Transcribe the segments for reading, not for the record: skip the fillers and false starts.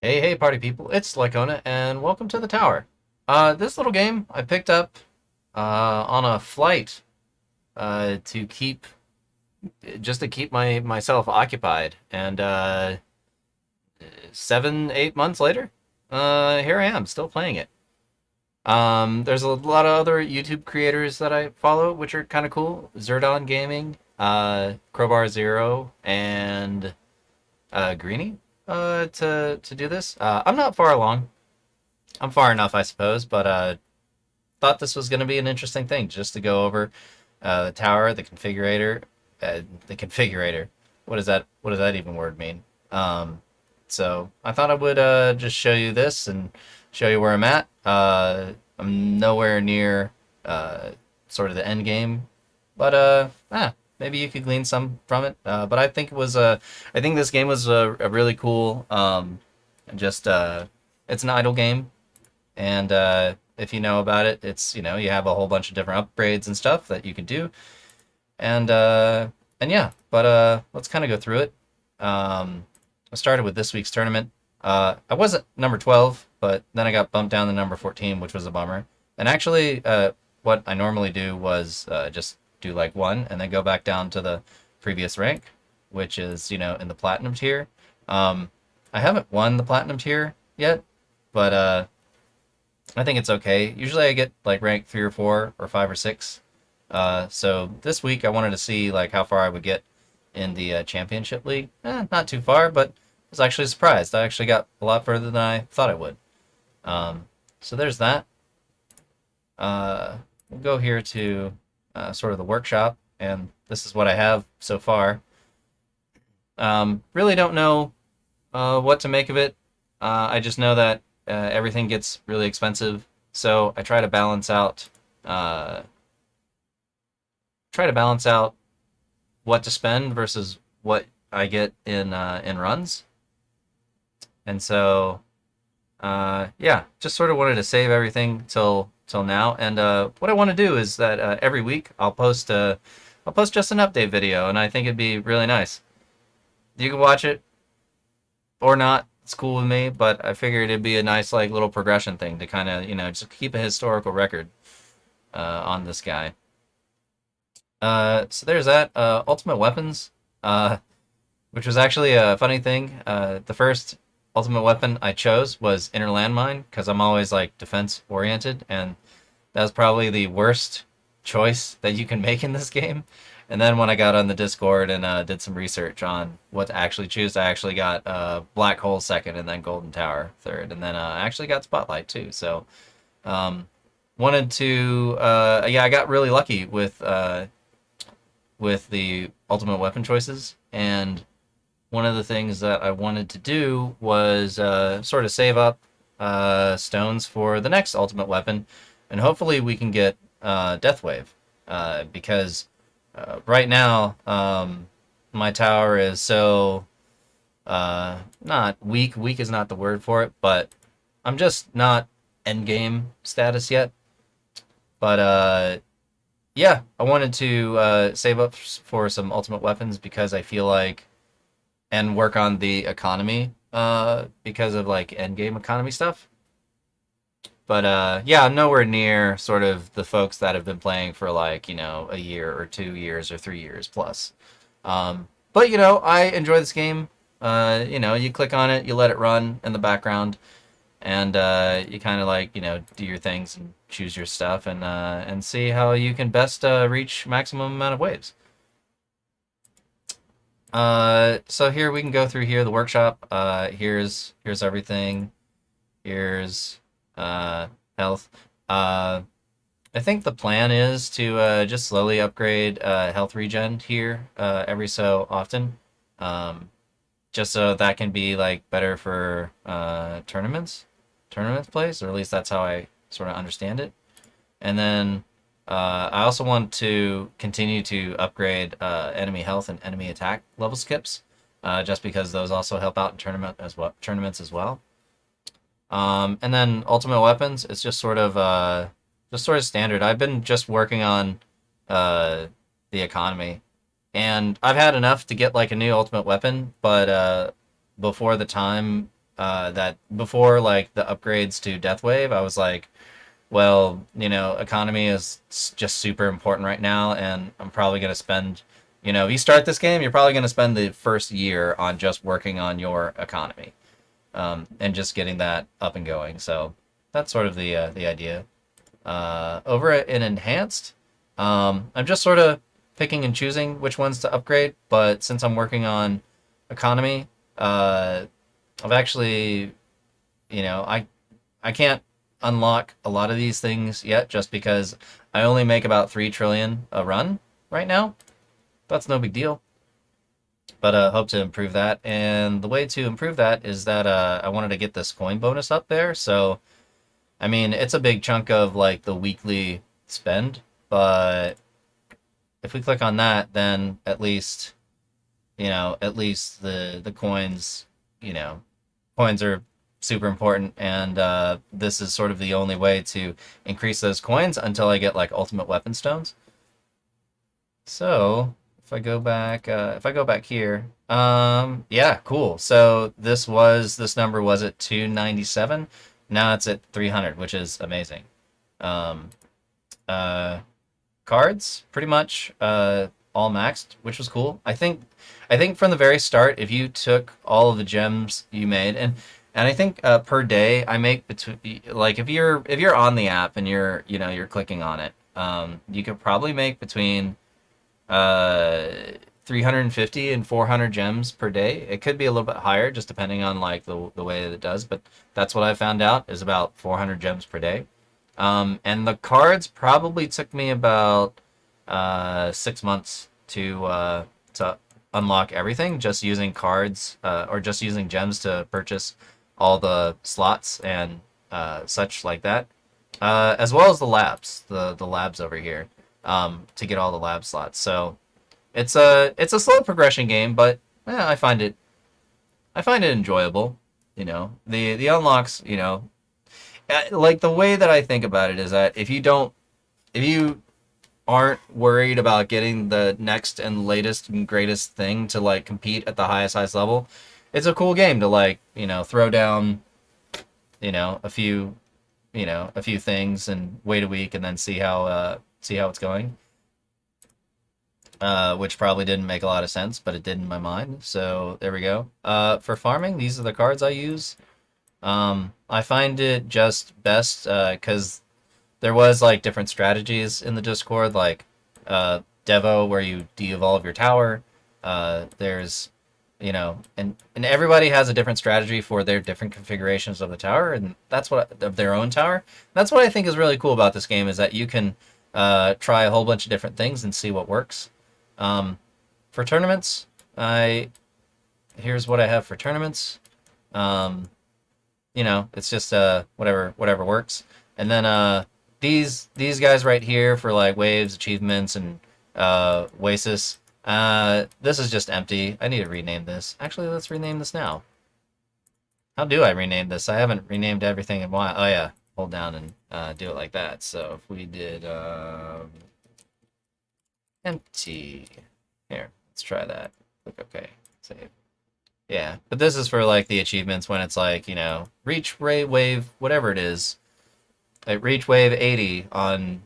Hey, hey, party people! It's Lycona, and welcome to the tower. This little game I picked up on a flight to keep just to keep myself occupied, and 7, 8 months later, here I am, still playing it. There's a lot of other YouTube creators that I follow, which are kind of cool. Zerdon Gaming, Crowbar Zero, and Greenie to do this. I'm not far along. I'm far enough, I suppose, but thought this was going to be an interesting thing just to go over the tower, the configurator. What is that? What does that even word mean? So I thought I would just show you this and show you where I'm at. I'm nowhere near sort of the end game, but maybe you could glean some from it. But I think it was I think this game was a really cool. Just it's an idle game, and if you know about it, it's you have a whole bunch of different upgrades and stuff that you can do, and yeah. But let's kind of go through it. I started with this week's tournament. I wasn't number 12, but then I got bumped down to number 14, which was a bummer. And actually, what I normally do was just do like one and then go back down to the previous rank, which is in the platinum tier. I haven't won the platinum tier yet, but I think it's okay. Usually I get like rank 3 or 4 or 5 or 6. So this week I wanted to see like how far I would get in the championship league. Not too far, but I was actually surprised. I actually got a lot further than I thought I would. So there's that. We'll go here to sort of the workshop, and this is what I have so far. Really don't know what to make of it. I just know that everything gets really expensive, so I uh, try to balance out what to spend versus what I get in runs. And so yeah, just sort of wanted to save everything till now. And what I want to do is that every week I'll post just an update video, and I think it'd be really nice. You can watch it or not. It's cool with me, but I figured it'd be a nice like little progression thing to kind of just keep a historical record on this guy. So there's that. Ultimate weapons, which was actually a funny thing. The first ultimate weapon I chose was inner landmine because I'm always like defense oriented, and that was probably the worst choice that you can make in this game. And then when I got on the Discord and did some research on what to actually choose, I actually got Black Hole second, and then Golden Tower third, and then I actually got Spotlight too. So wanted to yeah, I got really lucky with the ultimate weapon choices, and one of the things that I wanted to do was sort of save up stones for the next ultimate weapon, and hopefully we can get Death Wave, because right now my tower is so not weak. Weak is not the word for it, but I'm just not end game status yet. But yeah, I wanted to save up for some ultimate weapons because I feel like and work on the economy because of like end game economy stuff. But yeah, I'm nowhere near sort of the folks that have been playing for like, a year or 2 years or 3 years plus. But I enjoy this game. You click on it, you let it run in the background, and you kind of like, do your things and choose your stuff and see how you can best reach maximum amount of waves. So here we can go through here the workshop. Here's everything. Here's health. Uh, I think the plan is to just slowly upgrade health regen here every so often, um, just so that can be like better for tournaments plays, or at least that's how I sort of understand it. And then I also want to continue to upgrade enemy health and enemy attack level skips, just because those also help out in tournaments as well. And then ultimate weapons, it's just sort of standard. I've been just working on uh, the economy, and I've had enough to get like a new ultimate weapon, but before the time that before like the upgrades to Death Wave, I was like, well, economy is just super important right now, and I'm probably going to spend, if you start this game, you're probably going to spend the first year on just working on your economy, and just getting that up and going. So that's sort of the idea. Over in enhanced, I'm just sort of picking and choosing which ones to upgrade. But since I'm working on economy, I've actually, I can't unlock a lot of these things yet, just because I only make about 3 trillion a run right now. That's no big deal, but hope to improve that. And the way to improve that is that I wanted to get this coin bonus up there. So I mean, it's a big chunk of like the weekly spend, but if we click on that, then at least the coins, you know, coins are super important, and this is sort of the only way to increase those coins until I get like ultimate weapon stones. So if I go back here, yeah, cool. So this number was at 297. Now it's at 300, which is amazing. Um, uh, Cards pretty much all maxed, which was cool. I think from the very start, if you took all of the gems you made, and I think per day I make between, like, if you're on the app and you're clicking on it, you could probably make between uh 350 and 400 gems per day. It could be a little bit higher, just depending on like the way that it does, but that's what I found out is about 400 gems per day. And the cards probably took me about 6 months to unlock everything, just using cards, or just using gems to purchase all the slots and such like that, as well as the labs over here, to get all the lab slots. So it's a slow progression game, but I find it enjoyable. The unlocks. Like the way that I think about it is that if you aren't worried about getting the next and latest and greatest thing to like compete at the highest level, it's a cool game to like throw down a few things and wait a week and then see how it's going. Which probably didn't make a lot of sense, but it did in my mind. So there we go. For farming, these are the cards I use. I find it just best because there was like different strategies in the Discord, like Devo, where you de-evolve your tower. There's, and everybody has a different strategy for their different configurations of the tower, and that's what of their own tower. That's what I think is really cool about this game is that you can try a whole bunch of different things and see what works. Um, for tournaments, I here's what I have for tournaments. Um, it's just whatever works. And then these guys right here for like waves, achievements, and Oasis. This is just empty. I need to rename this. Actually, let's rename this now. How do I rename this? I haven't renamed everything in a while. Oh yeah, hold down and do it like that. So if we did empty. Here, let's try that. Click OK. Save. Yeah, but this is for like the achievements when it's like, reach wave, whatever it is. Like reach wave 80 on,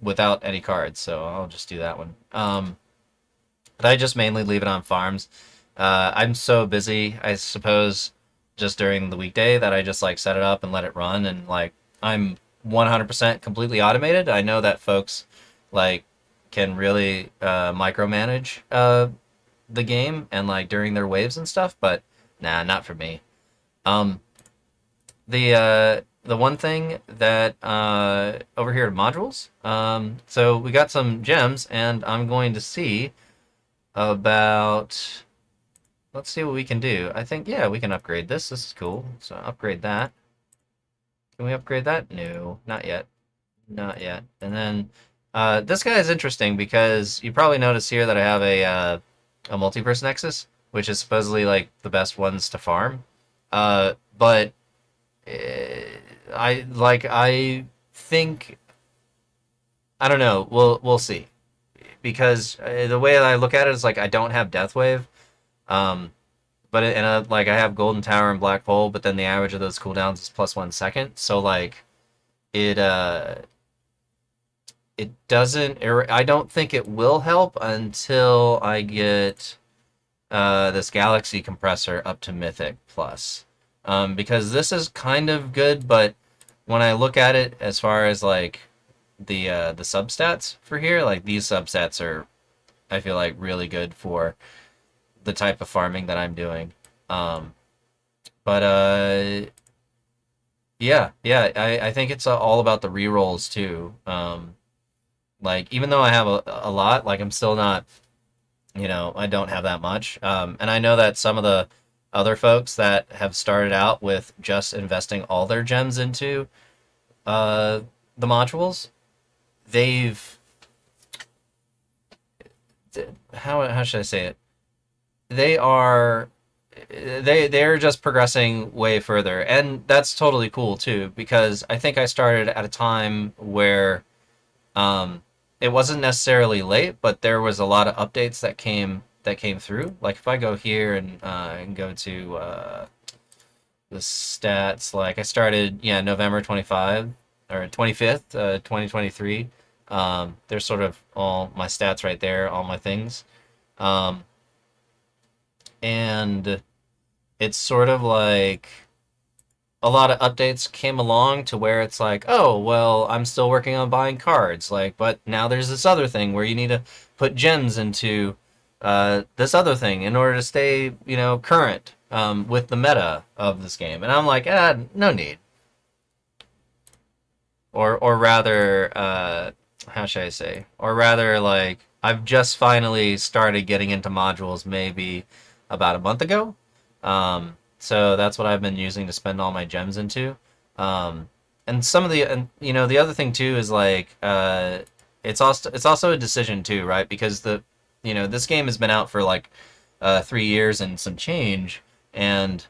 without any cards. So I'll just do that one. But I just mainly leave it on farms. I'm so busy, I suppose, just during the weekday that I just like set it up and let it run, and like I'm 100% completely automated. I know that folks like can really micromanage the game and like during their waves and stuff, but nah, not for me. Um, the one thing that over here at modules, so we got some gems, and I'm going to see about. Let's see what we can do. I think yeah, we can upgrade this. This is cool. So upgrade that. Can we upgrade that? No, not yet. Not yet. And then this guy is interesting because you probably notice here that I have a multiverse nexus, which is supposedly like the best ones to farm. But I think I don't know. We'll see because the way that I look at it is like I don't have Death Wave, um, like I have Golden Tower and Black Hole, but then the average of those cooldowns is plus 1 second. So like it it doesn't. I don't think it will help until I get this Galaxy compressor up to Mythic plus, because this is kind of good, but when I look at it as far as like the substats for here, like these substats are, I feel like, really good for the type of farming that I'm doing. Um, but yeah, I think it's all about the rerolls too. Like even though I have a lot, like I'm still not, I don't have that much. And I know that some of the other folks that have started out with just investing all their gems into uh, the modules, they've how should I say it? They are they're just progressing way further, and that's totally cool too. Because I think I started at a time where um, it wasn't necessarily late, but there was a lot of updates that came through. Like if I go here and go to the stats, like I started, yeah, November 25 or 25th, 2023. There's sort of all my stats right there, all my things. Um, and it's sort of like a lot of updates came along to where it's like, oh, well, I'm still working on buying cards, like, but now there's this other thing where you need to put gems into this other thing in order to stay, current with the meta of this game. And I'm like, no need. Or rather, how should I say? Or rather, like, I've just finally started getting into modules maybe about a month ago. So that's what I've been using to spend all my gems into. Um, and some of the, and the other thing too is like, it's also a decision too, right? Because this game has been out for like 3 years and some change, and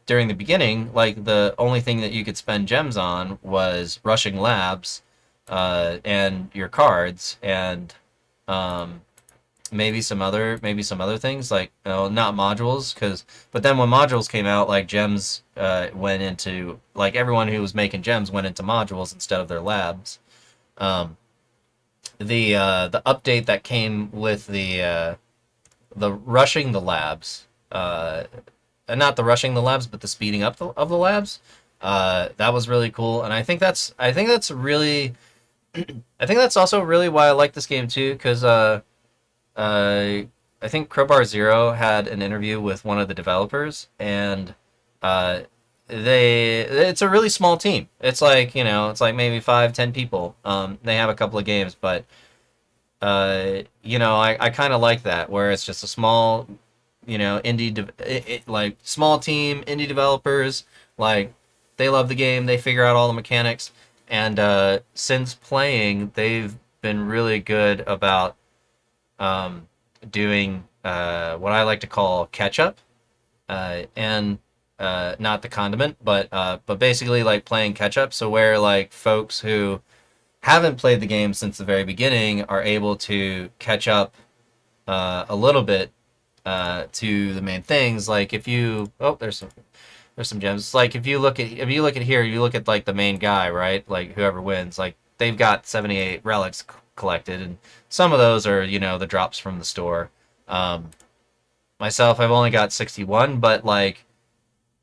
during the beginning, like the only thing that you could spend gems on was rushing labs, and your cards, and um, maybe some other things like not modules, because but then when modules came out, like gems went into, like everyone who was making gems went into modules instead of their labs. Um, the update that came with the rushing the labs, and not the rushing the labs, but the speeding up of the labs. That was really cool, and I think that's really I think that's also really why I like this game too, because I think Crowbar Zero had an interview with one of the developers, and uh, it's a really small team. It's like it's like maybe 5, 10 people. They have a couple of games, but I kind of like that where it's just a small, like small team, indie developers, like they love the game, they figure out all the mechanics, and since playing, they've been really good about um, doing what I like to call catch up, and not the condiment, but basically like playing catch up. So where like folks who haven't played the game since the very beginning are able to catch up a little bit to the main things. Like if you there's some gems. It's like if you look at here, you look at like the main guy, right? Like whoever wins, like they've got 78 relics collected, and some of those are the drops from the store. Um, Myself, I've only got 61, but like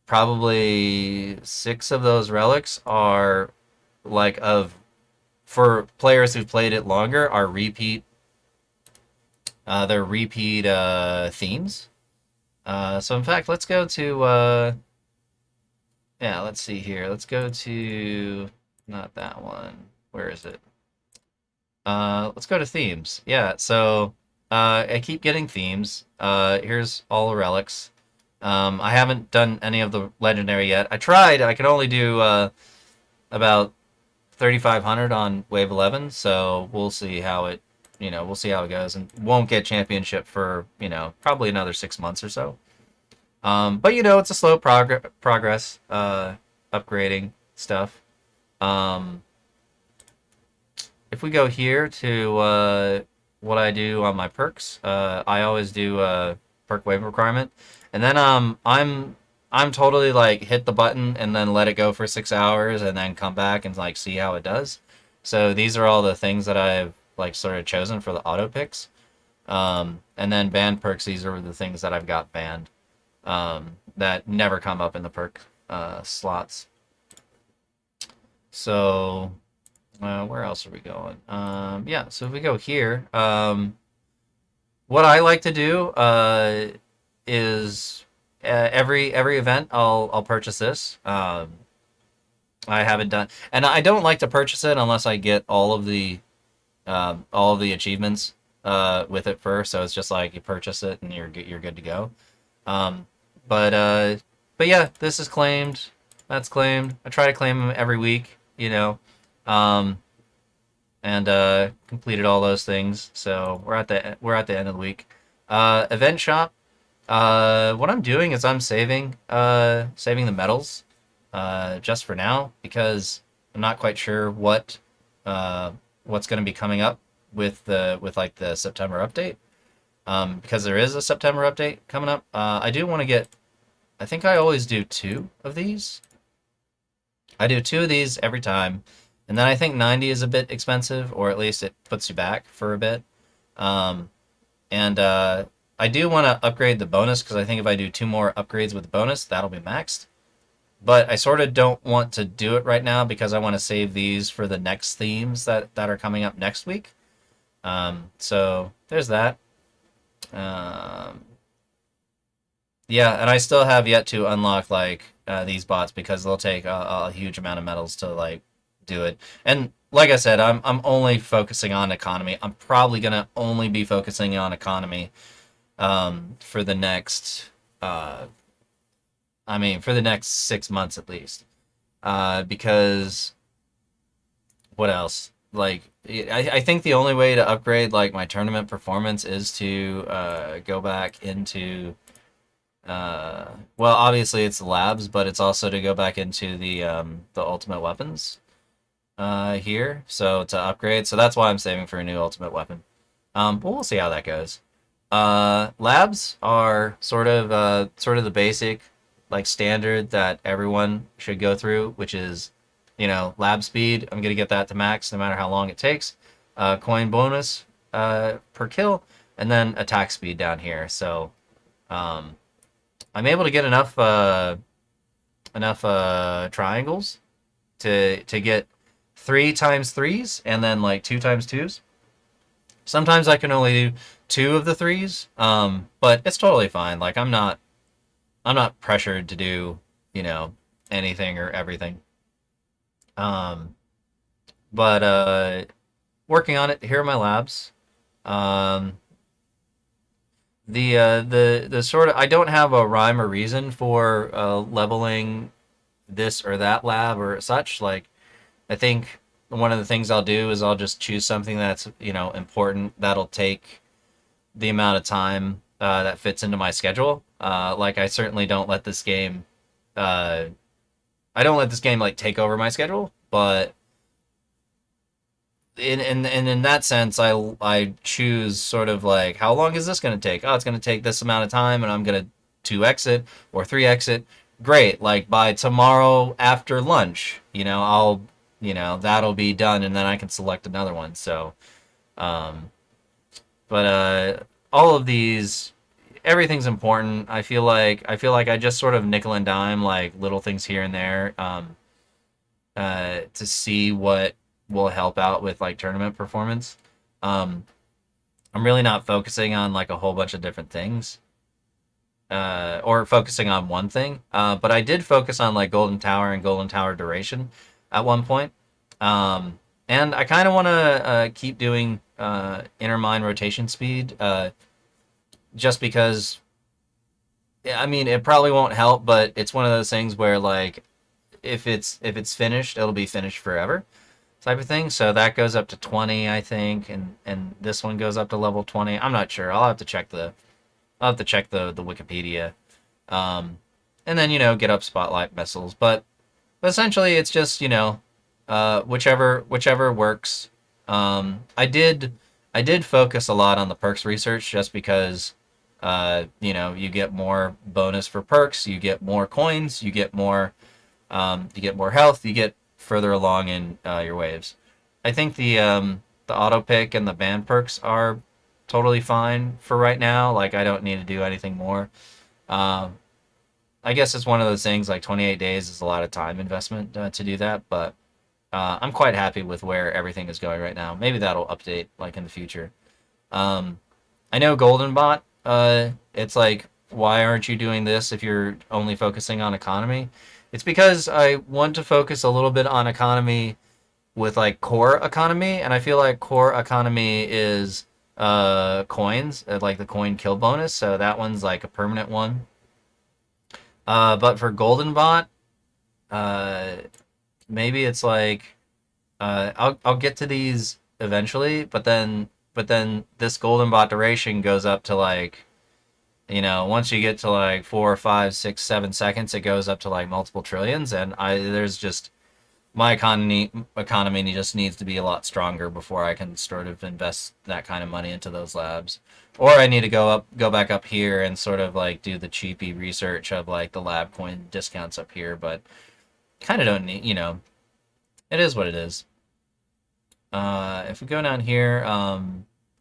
probably six of those relics are like of for players who've played it longer are repeat. They're repeat themes. So in fact, let's go to yeah. Let's see here. Let's go to not that one. Where is it? Let's go to themes. Yeah. So I keep getting themes. Here's all the relics. I haven't done any of the legendary yet. I tried. I can only do about 3,500 on wave 11, so we'll see how it goes, and won't get championship for probably another 6 months or so. But it's a slow progress, upgrading stuff. Um, if we go here to what I do on my perks, I always do perk wave requirement, and then I'm totally like hit the button and then let it go for 6 hours and then come back and like see how it does. So these are all the things that I've like sort of chosen for the auto picks. And then banned perks, these are the things that I've got banned, that never come up in the perk slots. So where else are we going? Yeah, so if we go here, what I like to do is every event I'll purchase this. I haven't done, and I don't like to purchase it unless I get all of the achievements with it first. So it's just like you purchase it and you're good to go. Um, but but yeah, this is claimed. That's claimed. I try to claim them every week, um, and completed all those things. So we're at the end of the week. Event shop. What I'm doing is I'm saving the medals just for now because I'm not quite sure what's going to be coming up with like the September update. Because there is a September update coming up. I do want to get. I think I always do two of these. I do two of these every time, and then I think 90 is a bit expensive, or at least it puts you back for a bit. Um, and I do want to upgrade the bonus because I think if I do two more upgrades with the bonus, that'll be maxed. But I sort of don't want to do it right now because I want to save these for the next themes that are coming up next week. So there's that. Um, yeah, and I still have yet to unlock like these bots because they'll take a huge amount of medals to like do it. And like I said, I'm only focusing on economy. I'm probably gonna only be focusing on economy for the next for the next 6 months at least. Because what else? Like, I think the only way to upgrade like my tournament performance is to go back into well, obviously it's the labs, but it's also to go back into the ultimate weapons here. So to upgrade, so that's why I'm saving for a new ultimate weapon. But we'll see how that goes. Labs are sort of the basic like standard that everyone should go through, which is lab speed. I'm gonna get that to max no matter how long it takes. Coin bonus per kill, and then attack speed down here. So um, I'm able to get enough triangles to get 3 times 3s and then like 2 times 2s. Sometimes I can only do 2 of the 3s, but it's totally fine. Like I'm not pressured to do anything or everything. Um, but working on it. Here are my labs. Um, the sort of I don't have a rhyme or reason for leveling this or that lab or such. Like I think one of the things I'll do is I'll just choose something that's important that'll take the amount of time that fits into my schedule. Like I certainly don't let this game. I don't let this game like take over my schedule, but in that sense, I choose sort of like how long is this going to take? Oh, it's going to take this amount of time, and I'm going to 2 exit or 3 exit. Great, like by tomorrow after lunch, I'll that'll be done, and then I can select another one. So, um, but all of these, everything's important. I feel like I just sort of nickel and dime like little things here and there to see what will help out with like tournament performance. Um, I'm really not focusing on like a whole bunch of different things or focusing on one thing. But I did focus on like Golden Tower and Golden Tower duration at one point. And I kind of want to keep doing inner mine rotation speed just because yeah, I mean it probably won't help, but it's one of those things where like if it's finished, it'll be finished forever type of thing. So that goes up to 20, I think, and this one goes up to level 20. I'm not sure. I'll have to check the Wikipedia. And then get up spotlight missiles, but essentially it's just whichever works. I did focus a lot on the perks research just because You get more bonus for perks, you get more coins, you get more health, you get further along in your waves. I think the auto pick and the band perks are totally fine for right now. Like I don't need to do anything more. Um, I guess it's one of those things. Like 28 days is a lot of time investment to do that, but I'm quite happy with where everything is going right now. Maybe that'll update like in the future. Um, I know Golden Bot. It's like, why aren't you doing this if you're only focusing on economy? It's because I want to focus a little bit on economy with like core economy, and I feel like core economy is coins, like the coin kill bonus. So that one's like a permanent one. But for Golden Bot, uh, maybe it's like I'll get to these eventually, but then this Golden Bot duration goes up to like once you get to like 4, 5, 6, 7 seconds, it goes up to like multiple trillions, and I there's just my economy just needs to be a lot stronger before I can sort of invest that kind of money into those labs. Or I need to go back up here and sort of like do the cheapy research of like the lab coin discounts up here, but kind of don't need, it is what it is. If we go down here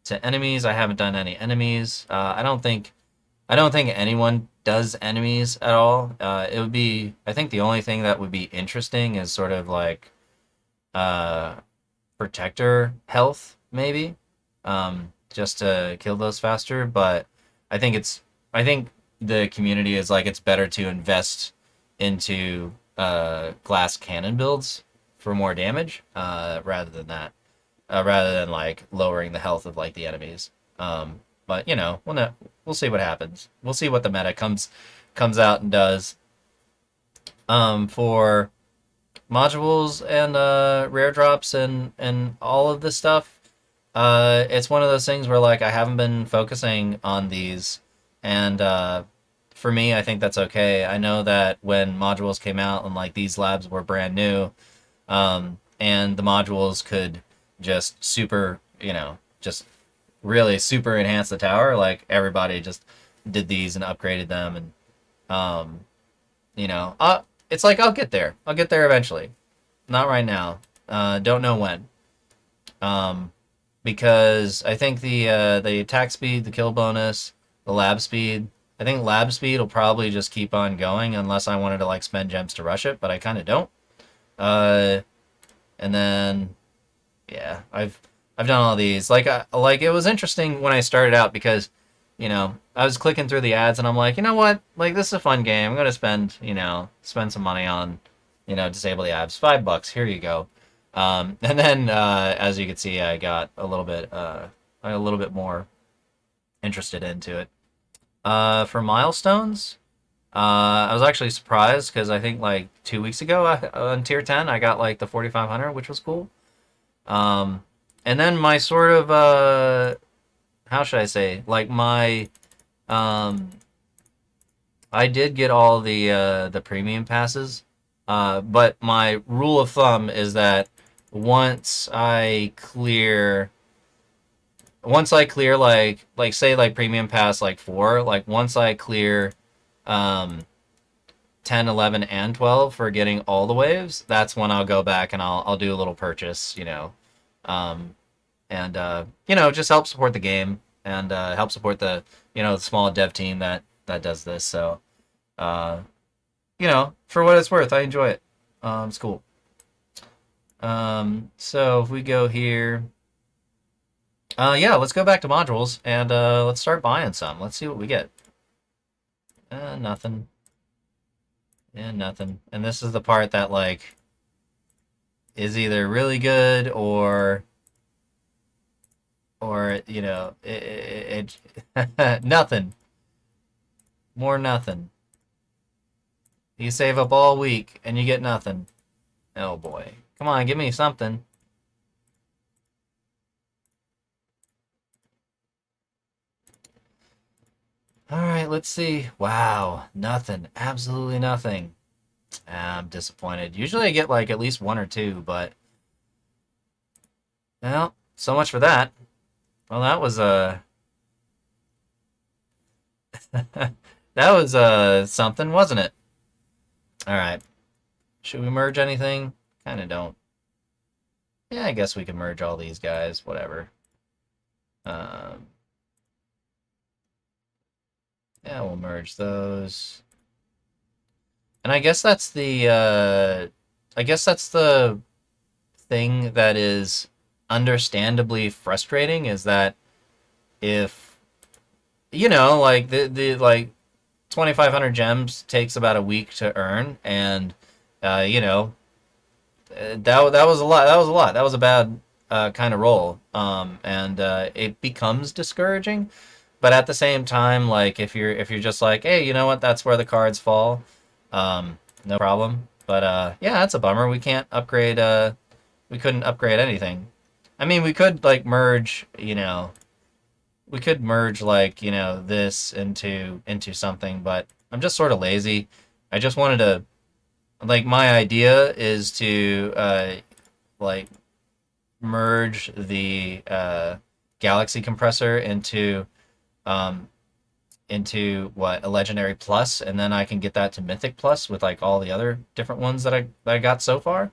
to enemies, I haven't done any enemies. I don't think anyone does enemies at all. It would be, I think the only thing that would be interesting is sort of like uh, protector health, maybe, just to kill those faster. But I think the community is like it's better to invest into glass cannon builds for more damage, rather than like lowering the health of like the enemies. But we'll see what happens. We'll see what the meta comes out and does. For modules and rare drops and all of this stuff, it's one of those things where like I haven't been focusing on these, and for me, I think that's okay. I know that when modules came out and like these labs were brand new, and the modules could just just really super enhance the tower. Like everybody just did these and upgraded them, and um, it's like I'll get there. I'll get there eventually. Not right now. Don't know when. Um, because I think the attack speed, the kill bonus, the lab speed. I think lab speed will probably just keep on going unless I wanted to like spend gems to rush it, but I kind of don't. Uh, and then yeah, I've done all these. Like it was interesting when I started out because I was clicking through the ads and I'm like, you know what? Like this is a fun game. I'm gonna spend some money on disable the ads. $5. Here you go. And then as you can see, I got a little bit more interested into it. For milestones, I was actually surprised because I think like 2 weeks ago on tier 10 I got like the 4500, which was cool. Um, and then my sort of how should I say, like my um I did get all the premium passes. But my rule of thumb is that once I clear once I clear say like premium pass like 4, like once I clear um 10, 11, and 12 for getting all the waves, that's when I'll go back and I'll do a little purchase, um, and just help support the game and help support the small dev team that does this. So uh, for what it's worth, I enjoy it. It's cool. So if we go here, yeah, let's go back to modules and let's start buying some. Let's see what we get. Nothing. Yeah, nothing. And this is the part that like is either really good or nothing. More nothing. You save up all week and you get nothing. Oh boy. Come on, give me something. All right, let's see. Wow, nothing. Absolutely nothing. I'm disappointed. Usually I get like at least one or two, but well, so much for that. Well, That was something, wasn't it? All right. Should we merge anything? Kind of don't. Yeah, I guess we can merge all these guys. Whatever. Um, yeah, we'll merge those. And I guess that's the thing that is understandably frustrating is that if like the like 2,500 gems takes about a week to earn, and uh, you know, that was a lot. That was a lot. That was a bad kind of roll. And it becomes discouraging. But at the same time, like if you're just like, hey, you know what? That's where the cards fall. No problem. But yeah, that's a bummer. We can't upgrade. We couldn't upgrade anything. I mean, we could like merge. We could merge like this into something. But I'm just sort of lazy. I just wanted to like my idea is to like merge the galaxy compressor um, into what a legendary plus, and then I can get that to mythic plus with like all the other different ones that I got so far.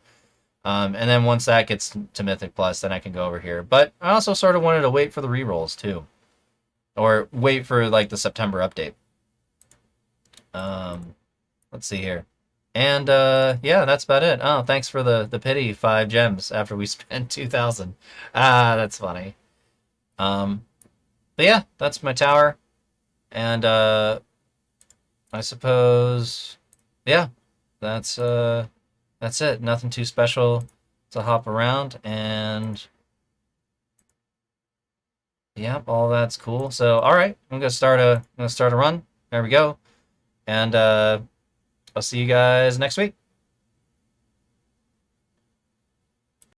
And then once that gets to mythic plus, then I can go over here. But I also sort of wanted to wait for the rerolls too, or wait for like the September update. Um, let's see here. And yeah, that's about it. Oh, thanks for the pity 5 gems after we spent 2,000. Ah, that's funny. Um, but yeah, that's my tower. And I suppose yeah, that's that's it. Nothing too special to hop around, and yep, all that's cool. So all right, I'm gonna start a run. There we go. And I'll see you guys next week.